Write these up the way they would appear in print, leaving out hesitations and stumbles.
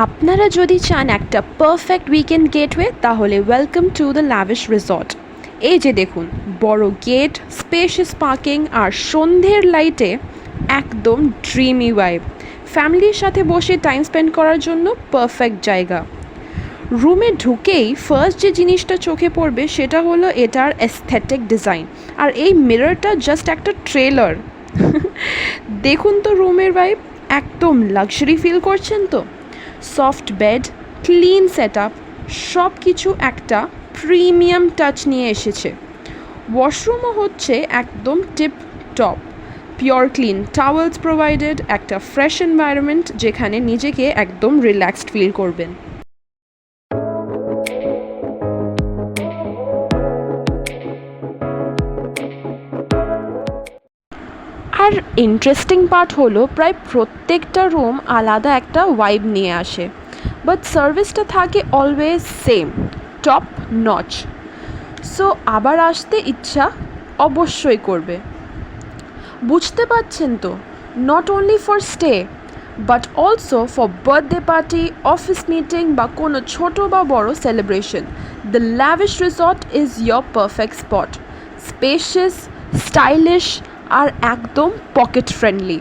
আপনারা যদি চান একটা পারফেক্ট উইকেন্ড গেটওয়ে তাহলে welcome to the lavish resort. এই যে দেখুন, বড় গেট, স্পেশিয়াস পার্কিং আর সন্ধ্যের লাইটে একদম ড্রিমি ভাইব। ফ্যামিলির সাথে বসে টাইম স্পেন্ড করার জন্য পারফেক্ট জায়গা। রুমে ঢুকেই ফার্স্ট যে জিনিসটা চোখে পড়বে সেটা হলো এটার অ্যাস্থেটিক ডিজাইন। আর এই মিররটা জাস্ট একটা ট্রেলার। দেখুন তো রুমের ভাইব, একদম লাক্সারি ফিল করছেন তো? Soft bed, clean set up, সব কিছু একটা প্রিমিয়াম টাচ নিয়ে এসেছে। ওয়াশরুমও হচ্ছে একদম tip top, pure clean towels provided, একটা ফ্রেশ এনভায়রনমেন্ট যেখানে নিজেকে একদম রিল্যাক্সড ফিল করবেন। আর ইন্টারেস্টিং পার্ট হলো প্রায় প্রত্যেকটা রুম আলাদা একটা ওয়াইব নিয়ে আসে, বাট সার্ভিসটা থাকে always same, top notch. So আবার আসতে ইচ্ছা অবশ্যই করবে। বুঝতে পারছেন তো, not only for stay but also for birthday party, office meeting বা কোনো ছোটো বা বড় celebration, the lavish resort is your perfect spot. Spacious, stylish আর একদম পকেট ফ্রেন্ডলি।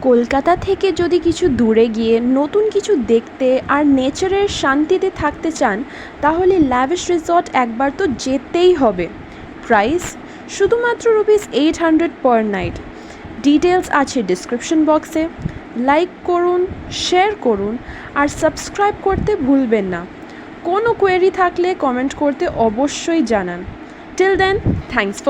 কলকাতা থেকে যদি কিছু দূরে গিয়ে নতুন কিছু দেখতে আর নেচারের শান্তিতে থাকতে চান তাহলে ল্যাভিশ রিসর্ট একবার তো যেতেই হবে। প্রাইস শুধুমাত্র ₹800 পার নাইট। ডিটেলস আছে ডিসক্রিপশন বক্সে। লাইক করুন, শেয়ার করুন আর সাবস্ক্রাইব করতে ভুলবেন না। কোনো কোয়েরি থাকলে কমেন্ট করতে অবশ্যই জানান। Till then, thanks for